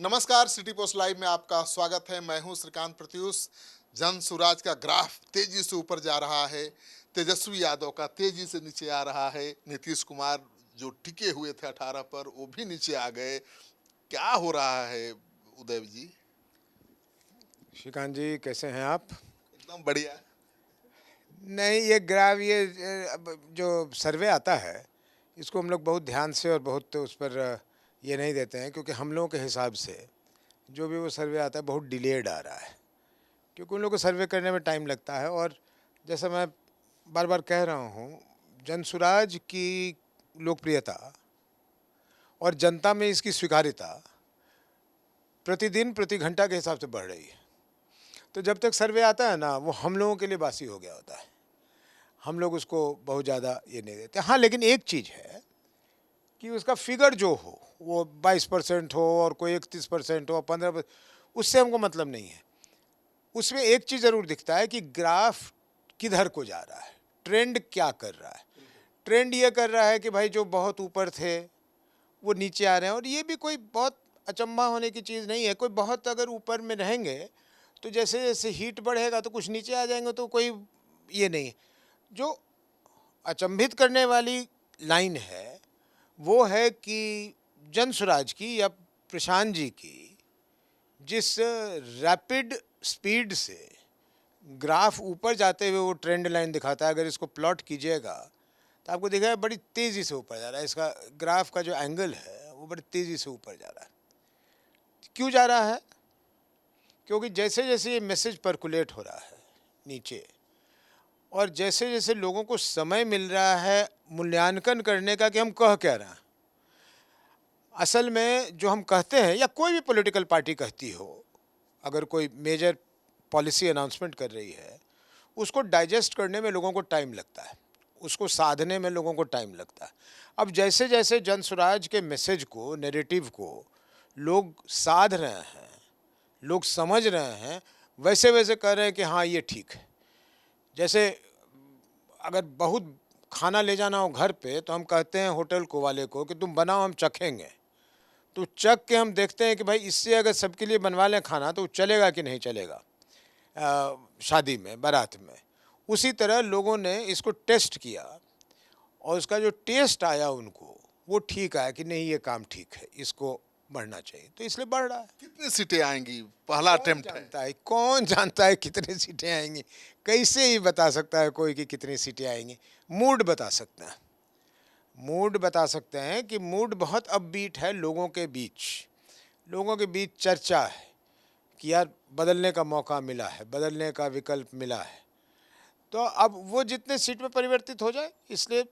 नमस्कार, city post live में आपका स्वागत है। मैं हूं श्रीकांत प्रत्युष। जन सुराज का ग्राफ तेजी से ऊपर जा रहा है। तेजस्वी यादव का तेजी से नीचे आ रहा है। नीतीश कुमार जो टिके हुए थे 18 पर, वो भी नीचे आ गए। क्या हो रहा है उदय जी? श्रीकांत जी, कैसे हैं आप? एकदम बढ़िया। नहीं, ये ग्राफ अब जो सर्वे आता है, इसको हम लोग बहुत ध्यान से और बहुत उस पर ये नहीं देते हैं, क्योंकि हम लोगों के हिसाब से जो भी वो सर्वे आता है बहुत डिलेड आ रहा है, क्योंकि उन लोगों को सर्वे करने में टाइम लगता है। और जैसा मैं बार बार कह रहा हूँ, जनसुराज की लोकप्रियता और जनता में इसकी स्वीकार्यता प्रतिदिन प्रति घंटा के हिसाब से बढ़ रही है। तो जब तक सर्वे आता है ना, वो हम लोगों के लिए बासी हो गया होता है। हम लोग उसको बहुत ज़्यादा ये नहीं देते। हाँ, लेकिन एक चीज़ है कि उसका फिगर जो हो, वो 22% हो और कोई 31% हो, 15%, उससे हमको मतलब नहीं है। उसमें एक चीज़ ज़रूर दिखता है कि ग्राफ किधर को जा रहा है, ट्रेंड क्या कर रहा है। ट्रेंड ये कर रहा है कि भाई जो बहुत ऊपर थे वो नीचे आ रहे हैं, और ये भी कोई बहुत अचंभा होने की चीज़ नहीं है। कोई बहुत अगर ऊपर में रहेंगे तो जैसे जैसे हीट बढ़ेगा तो कुछ नीचे आ जाएंगे, तो कोई ये नहीं है। जो अचंभित करने वाली लाइन है वो है कि जनसुराज की या प्रशांत जी की जिस रैपिड स्पीड से ग्राफ ऊपर जाते हुए वो ट्रेंड लाइन दिखाता है, अगर इसको प्लॉट कीजिएगा तो आपको दिखेगा बड़ी तेज़ी से ऊपर जा रहा है। इसका ग्राफ का जो एंगल है वो बड़ी तेज़ी से ऊपर जा रहा है। क्यों जा रहा है? क्योंकि जैसे जैसे ये मैसेज पर्कुलेट हो रहा है नीचे, और जैसे जैसे लोगों को समय मिल रहा है मूल्यांकन करने का कि हम कह क्या रहे हैं, असल में जो हम कहते हैं या कोई भी पॉलिटिकल पार्टी कहती हो, अगर कोई मेजर पॉलिसी अनाउंसमेंट कर रही है, उसको डाइजेस्ट करने में लोगों को टाइम लगता है, उसको साधने में लोगों को टाइम लगता है। अब जैसे जैसे जनसुराज के मैसेज को, नैरेटिव को लोग साध रहे हैं, लोग समझ रहे हैं, वैसे वैसे कह रहे हैं कि हाँ ये ठीक है। जैसे अगर बहुत खाना ले जाना हो घर पे, तो हम कहते हैं होटल को वाले को कि तुम बनाओ, हम चखेंगे। तो चख के हम देखते हैं कि भाई इससे अगर सबके लिए बनवा लें खाना तो चलेगा कि नहीं चलेगा शादी में, बारात में। उसी तरह लोगों ने इसको टेस्ट किया और उसका जो टेस्ट आया उनको, वो ठीक आया कि नहीं ये काम ठीक है, इसको बढ़ना चाहिए, तो इसलिए बढ़ रहा है। कितनी सीटें आएंगी? पहला अटेम्प्ट है। कौन जानता है कितनी सीटें आएंगी? कैसे ही बता सकता है कोई कि कितनी सीटें आएंगी? मूड बता सकते हैं। मूड बता सकते हैं कि मूड बहुत अपबीट है लोगों के बीच। लोगों के बीच चर्चा है कि यार बदलने का मौका मिला है, बदलने का विकल्प मिला है। तो अब वो जितने सीट में परिवर्तित हो जाए, इसलिए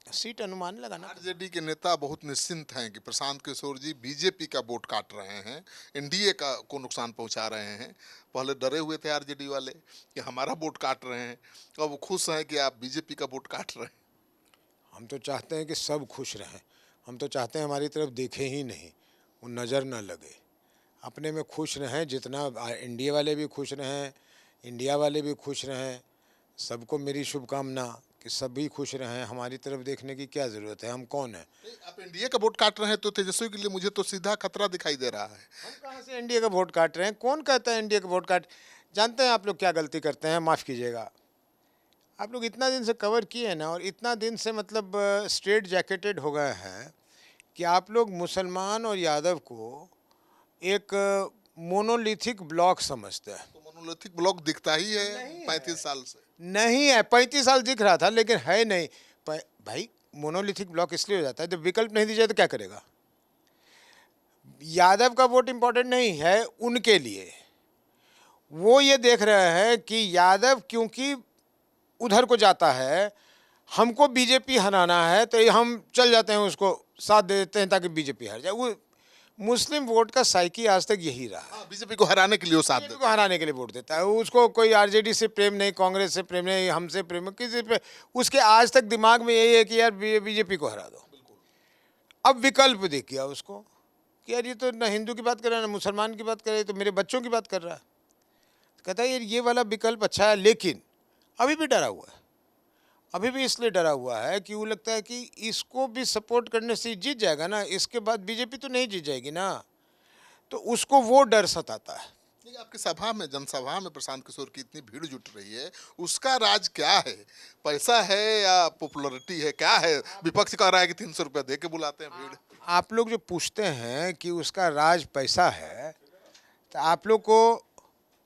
सीट अनुमान लगाना। आरजेडी के नेता बहुत निश्चिंत हैं कि प्रशांत किशोर जी बीजेपी का वोट काट रहे हैं, एनडीए का को नुकसान पहुंचा रहे हैं। पहले डरे हुए थे आरजेडी वाले कि हमारा वोट काट रहे हैं, और वो खुश हैं कि आप बीजेपी का वोट काट रहे हैं। हम तो चाहते हैं कि सब खुश रहें। हम तो चाहते हैं हमारी तरफ देखें ही नहीं, वो नज़र ना लगे, अपने में खुश रहें। जितना एनडीए वाले भी खुश रहें, इंडिया वाले भी खुश रहें। सबको मेरी शुभकामना कि सभी खुश रहें। हमारी तरफ देखने की क्या ज़रूरत है? हम कौन हैं? आप एनडीए का वोट काट रहे हैं तो तेजस्वी के लिए मुझे तो सीधा खतरा दिखाई दे रहा है। हम कहाँ से एनडीए का वोट काट रहे हैं? कौन कहता है एनडीए का वोट काट? जानते हैं आप लोग क्या गलती करते हैं? माफ़ कीजिएगा, आप लोग इतना दिन से कवर किए हैं ना, और इतना दिन से मतलब स्ट्रेट जैकेटेड हो गए हैं कि आप लोग मुसलमान और यादव को एक मोनोलिथिक ब्लॉक समझते हैं। तो मोनोलिथिक ब्लॉक दिखता ही है 35 साल से। नहीं है, 35 साल दिख रहा था लेकिन है नहीं। भाई मोनोलिथिक ब्लॉक इसलिए हो जाता है जब विकल्प नहीं दीजिए तो क्या करेगा? यादव का वोट इंपॉर्टेंट नहीं है उनके लिए। वो ये देख रहे हैं कि यादव क्योंकि उधर को जाता है, हमको बीजेपी हराना है, तो हम चल जाते हैं, उसको साथ दे देते हैं ताकि बीजेपी हार जाए। वो मुस्लिम वोट का साइकी आज तक यही रहा है। बीजेपी को हराने के लिए वो साथ बीजेपी देते को हराने के लिए वोट देता है। उसको कोई आरजेडी से प्रेम नहीं, कांग्रेस से प्रेम नहीं, हमसे प्रेम, किसी पे उसके आज तक दिमाग में यही है कि यार बीजेपी को हरा दो। अब विकल्प दिख गया उसको कि यार ये तो ना हिंदू की बात कर रहा है ना मुसलमान की बात कर रहा है, तो मेरे बच्चों की बात कर रहा है। कहता है यार ये वाला विकल्प अच्छा है, लेकिन अभी भी डरा हुआ है। अभी भी इसलिए डरा हुआ है कि वो लगता है कि इसको भी सपोर्ट करने से जीत जाएगा ना, इसके बाद बीजेपी तो नहीं जीत जाएगी ना। तो उसको वो डर सताता है। नहीं, आपकी सभा में, जनसभा में प्रशांत किशोर की इतनी भीड़ जुट रही है, उसका राज क्या है? पैसा है या पॉपुलरिटी है, क्या है? विपक्ष कह रहा है कि 300 रुपया दे के बुलाते हैं भीड़। आप लोग जो पूछते हैं कि उसका राज पैसा है, तो आप लोग को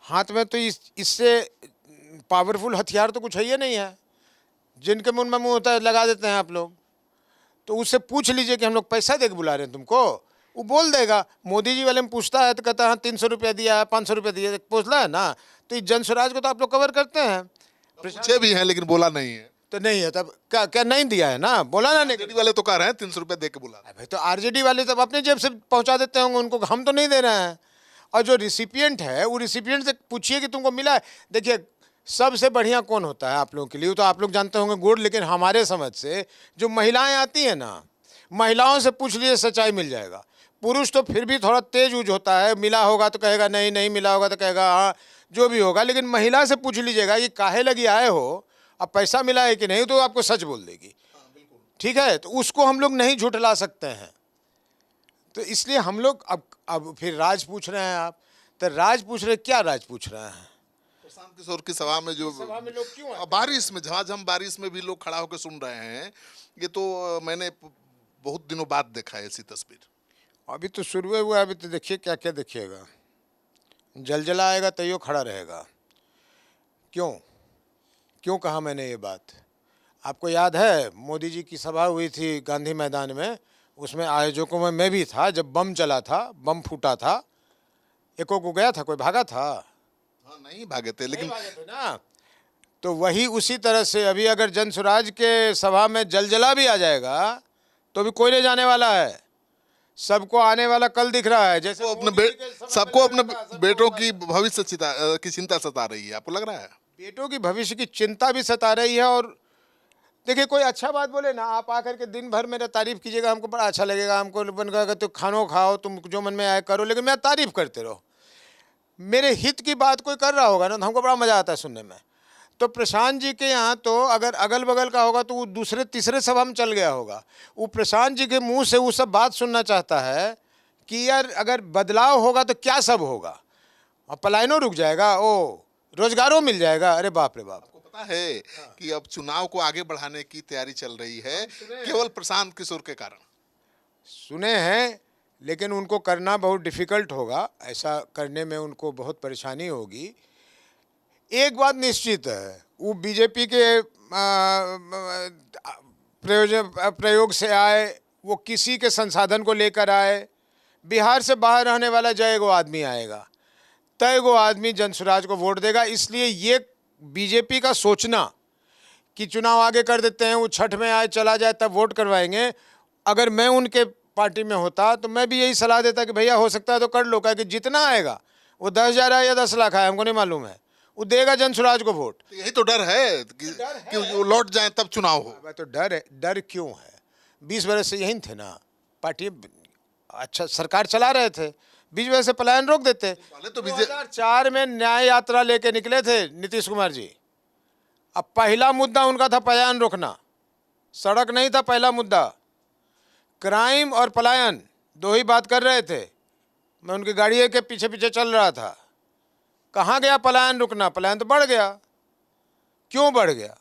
हाथ में तो इससे पावरफुल हथियार तो कुछ है ही नहीं है। जिनके मुंह में मुंह होता है लगा देते हैं आप लोग। तो उससे पूछ लीजिए कि हम लोग पैसा दे के बुला रहे हैं तुमको, वो बोल देगा। मोदी जी वाले में पूछता है तो कहता है हाँ 300 रुपया दिया है, 500 रुपया दिया है, पूछला है ना। तो इस जन स्वराज को तो आप लोग कवर करते हैं। पूछे भी हैं लेकिन बोला नहीं है। तो नहीं है तब क्या क्या नहीं दिया है ना, बोला ना नहीं। आरजेडी वाले तो कह रहे हैं 300 रुपया दे के बुला। भाई तो आरजेडी वाले तब अपने जेब से पहुंचा देते होंगे उनको, हम तो नहीं दे रहे हैं। और जो रिसिपिएंट है वो रिसिपिएंट से पूछिए कि तुमको मिला है। देखिए सबसे बढ़िया कौन होता है आप लोगों के लिए, तो आप लोग जानते होंगे गुड़, लेकिन हमारे समझ से जो महिलाएं आती हैं ना, महिलाओं से पूछ लीजिए सच्चाई मिल जाएगा। पुरुष तो फिर भी थोड़ा तेज ऊज होता है, मिला होगा तो कहेगा नहीं, नहीं मिला होगा तो कहेगा हाँ, जो भी होगा। लेकिन महिला से पूछ लीजिएगा कि काहे लगी आए हो, अब पैसा मिला है कि नहीं, तो आपको सच बोल देगी। ठीक है, तो उसको हम लोग नहीं झुठला सकते हैं। तो इसलिए हम लोग अब फिर राज पूछ रहे हैं आप, तो राज पूछ रहे, क्या राज पूछ रहे हैं? प्रशांत किशोर की सभा में जो सभा में लोग क्यों आते हैं? बारिश में झमाझम बारिश में भी लोग खड़ा होकर सुन रहे हैं, ये तो मैंने बहुत दिनों बाद देखा है ऐसी तस्वीर। अभी तो शुरू हुआ, अभी तो देखिए क्या क्या देखिएगा। जलजला आएगा तैयो खड़ा रहेगा। क्यों क्यों कहा मैंने ये बात? आपको याद है मोदी जी की सभा हुई थी गांधी मैदान में, उसमें आयोजकों में मैं भी था। जब बम चला था, बम फूटा था, एको को गया था, कोई भागा था? हाँ, नहीं भागे थे, लेकिन नहीं भागे थे ना। तो वही उसी तरह से अभी अगर जन स्वराज के सभा में जलजला भी आ जाएगा तो भी कोई नहीं जाने वाला है। सबको आने वाला कल दिख रहा है। जैसे सबको अपने बेटों की भविष्य की चिंता सता रही है, आपको लग रहा है? बेटों की भविष्य की चिंता भी सता रही है। और देखिए कोई अच्छा बात बोले ना, आप आकर के दिन भर मेरा तारीफ कीजिएगा, हमको बड़ा अच्छा लगेगा। हमको बन गया तो खानो खाओ, तुम जो मन में आए करो, लेकिन मेरा तारीफ करते रहो। मेरे हित की बात कोई कर रहा होगा ना, तो हमको बड़ा मज़ा आता है सुनने में। तो प्रशांत जी के यहाँ तो अगर अगल बगल का होगा तो वो दूसरे तीसरे सभा में चल गया होगा। वो प्रशांत जी के मुंह से वो सब बात सुनना चाहता है कि यार अगर बदलाव होगा तो क्या सब होगा। और पलायनों रुक जाएगा, ओ रोजगारों मिल जाएगा। अरे बाप रे बाप। आपको पता है कि अब चुनाव को आगे बढ़ाने की तैयारी चल रही है केवल प्रशांत किशोर के कारण। सुने हैं, लेकिन उनको करना बहुत डिफ़िकल्ट होगा। ऐसा करने में उनको बहुत परेशानी होगी। एक बात निश्चित है, वो बीजेपी के प्रयोग से आए, वो किसी के संसाधन को लेकर आए। बिहार से बाहर रहने वाला जय गो आदमी आएगा, तय गो आदमी जनसुराज को वोट देगा। इसलिए ये बीजेपी का सोचना कि चुनाव आगे कर देते हैं, वो छठ में आए चला जाए तब वोट करवाएंगे, अगर मैं उनके पार्टी में होता तो मैं भी यही सलाह देता कि भैया हो सकता है तो कर लो। क्या कि जितना आएगा वो 10,000 आए या 10 लाख आए, हमको नहीं मालूम है, वो देगा जनसुराज को वोट। तो यही तो डर है कि वो लौट जाए तब चुनाव हो। तो डर है। डर क्यों है? 20 बरस से यही थे ना, पार्टी अच्छा सरकार चला रहे थे, 20 बरस से पलायन रोक देते। पहले तो 2004 में न्याय यात्रा लेके निकले थे नीतीश कुमार जी। अब पहला मुद्दा उनका था पलायन रोकना, सड़क नहीं था पहला मुद्दा। क्राइम और पलायन दो ही बात कर रहे थे। मैं उनकी गाड़ी के पीछे पीछे चल रहा था। कहाँ गया पलायन रुकना? पलायन तो बढ़ गया। क्यों बढ़ गया?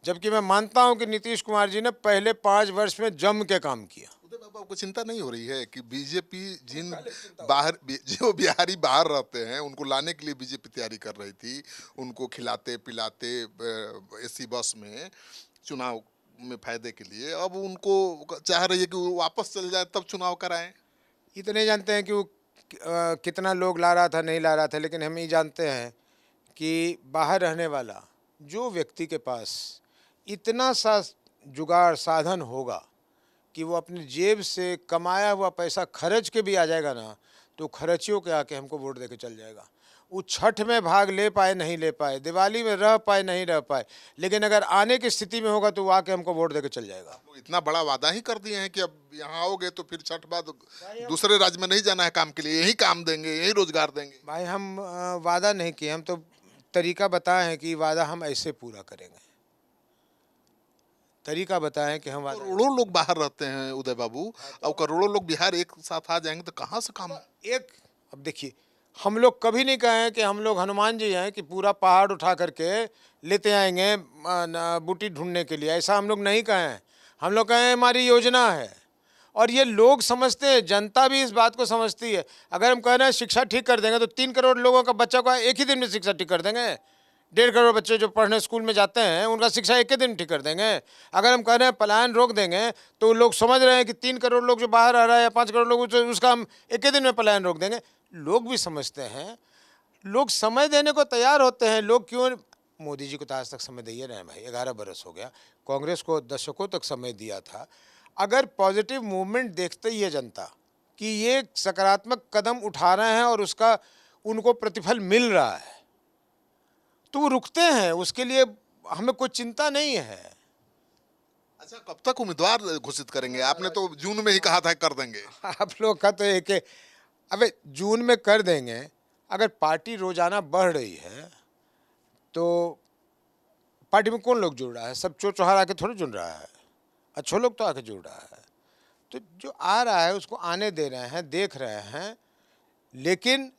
जबकि मैं मानता हूं कि नीतीश कुमार जी ने पहले 5 वर्ष में जम के काम किया। उदय बाबू, आपको चिंता नहीं हो रही है कि बीजेपी जो बिहारी बाहर रहते हैं उनको लाने के लिए बीजेपी तैयारी कर रही थी, उनको खिलाते पिलाते एसी बस में चुनाव में फायदे के लिए, अब उनको चाह रही है कि वो वापस चले जाए तब चुनाव कराएं। इतने जानते हैं कि वो कितना लोग ला रहा था नहीं ला रहा था, लेकिन हम ये जानते हैं कि बाहर रहने वाला जो व्यक्ति के पास इतना सा जुगाड़ साधन होगा कि वो अपनी जेब से कमाया हुआ पैसा खर्च के भी आ जाएगा ना, तो खर्चियों के आके हमको वोट देके चल जाएगा। वो छठ में भाग ले पाए नहीं ले पाए, दिवाली में रह पाए नहीं रह पाए, लेकिन अगर आने की स्थिति में होगा तो वो आके हमको वोट देके चल जाएगा। इतना बड़ा वादा ही कर दिए हैं कि अब यहाँ आओगे तो फिर छठ बाद दूसरे राज्य में नहीं जाना है काम के लिए, यही काम देंगे, यही रोजगार देंगे। भाई हम वादा नहीं किए, हम तो तरीका बताए हैं कि वादा हम ऐसे पूरा करेंगे। तरीका बताएं कि हम वादा करोड़ों लोग बाहर रहते हैं उदय बाबू, और करोड़ों लोग बिहार एक साथ आ जाएंगे तो कहाँ से काम? एक अब देखिए, हम लोग कभी नहीं कहे हैं कि हम लोग हनुमान जी हैं कि पूरा पहाड़ उठा करके लेते आएंगे बूटी ढूंढने के लिए, ऐसा हम लोग नहीं कहे हैं। हम लोग कहे हैं हमारी योजना है, और ये लोग समझते हैं, जनता भी इस बात को समझती है। अगर हम कह रहे हैं शिक्षा ठीक कर देंगे तो 3 करोड़ लोगों का बच्चा को एक ही दिन में शिक्षा ठीक कर देंगे। 1.5 करोड़ बच्चे जो पढ़ने स्कूल में जाते हैं उनका शिक्षा एक ही दिन ठीक कर देंगे। अगर हम कह रहे हैं पलायन रोक देंगे तो लोग समझ रहे हैं कि 3 करोड़ लोग जो बाहर आ रहा है या 5 करोड़ लोग उसका हम एक ही दिन में पलायन रोक देंगे। लोग भी समझते हैं, लोग समय देने को तैयार होते हैं। लोग क्यों, मोदी जी को तो आज तक समय दिए रहे हैं भाई, 11 बरस हो गया। कांग्रेस को दशकों तक समय दिया था। अगर पॉजिटिव मूवमेंट देखते ही है जनता कि ये सकारात्मक कदम उठा रहे हैं और उसका उनको प्रतिफल मिल रहा है, तो वो रुकते हैं। उसके लिए हमें कोई चिंता नहीं है। अच्छा, कब तक उम्मीदवार घोषित करेंगे? आपने तो जून में ही कहा था कर देंगे। आप लोग का तो एक है, अबे जून में कर देंगे। अगर पार्टी रोजाना बढ़ रही है तो पार्टी में कौन लोग जुड़ रहा है? सब चोर चौहार आके थोड़ी जुड़ रहा है, अच्छे लोग तो आके जुड़ रहा है। तो जो आ रहा है उसको आने दे रहे हैं, देख रहे हैं। लेकिन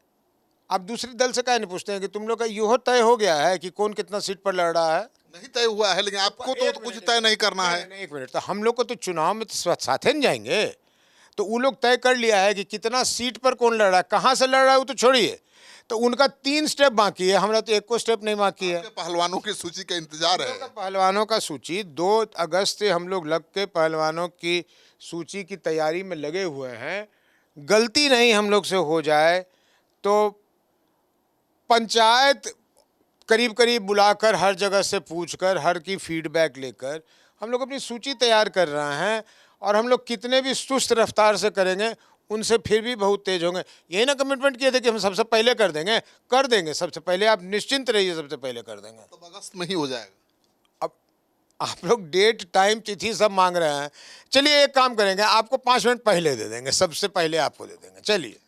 आप दूसरे दल से क्या नहीं पूछते हैं कि तुम लोग का यूँ तय हो गया है कि कौन कितना सीट पर लड़ रहा है? नहीं तय हुआ है, लेकिन आपको तो कुछ तय नहीं करना है। नहीं, एक मिनट, तो हम लोग को तो चुनाव में तो साथे नहीं जाएंगे। तो वो लोग तय कर लिया है कि कितना सीट पर कौन लड़ रहा है, कहाँ से लड़ रहा है वो तो छोड़िए। तो उनका 3 स्टेप बाकी है, हमारा तो एक को स्टेप नहीं बाकी है। आपके पहलवानों की सूची का इंतजार है। पहलवानों का सूची 2 अगस्त से हम लोग लग के पहलवानों की सूची की तैयारी में लगे हुए हैं। गलती नहीं हम लोग से हो जाए तो पंचायत करीब करीब बुलाकर हर जगह से पूछकर हर की फीडबैक लेकर हम लोग अपनी सूची तैयार कर रहे हैं। और हम लोग कितने भी सुस्त रफ्तार से करेंगे उनसे फिर भी बहुत तेज होंगे। यही ना कमिटमेंट किए थे कि हम सबसे पहले कर देंगे सबसे पहले। आप निश्चिंत रहिए, सबसे पहले कर देंगे। तो अगस्त में ही हो जाएगा। अब आप लोग डेट टाइम तिथि सब मांग रहे हैं। चलिए एक काम करेंगे, आपको 5 मिनट पहले दे देंगे, सबसे पहले आपको दे देंगे। चलिए।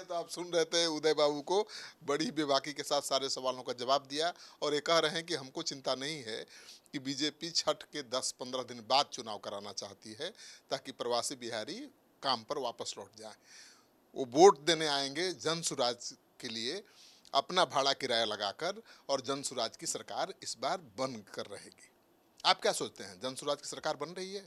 तो आप सुन रहे थे उदय बाबू को, बड़ी बेबाकी के साथ सारे सवालों का जवाब दिया। और ये कह रहे हैं कि हमको चिंता नहीं है कि बीजेपी छठ के 10-15 दिन बाद चुनाव कराना चाहती है ताकि प्रवासी बिहारी काम पर वापस लौट जाए। वो वोट देने आएंगे जन सुराज के लिए, अपना भाड़ा किराया लगाकर, और जन सुराज की सरकार इस बार बन कर रहेगी। आप क्या सोचते हैं, जन सुराज की सरकार बन रही है?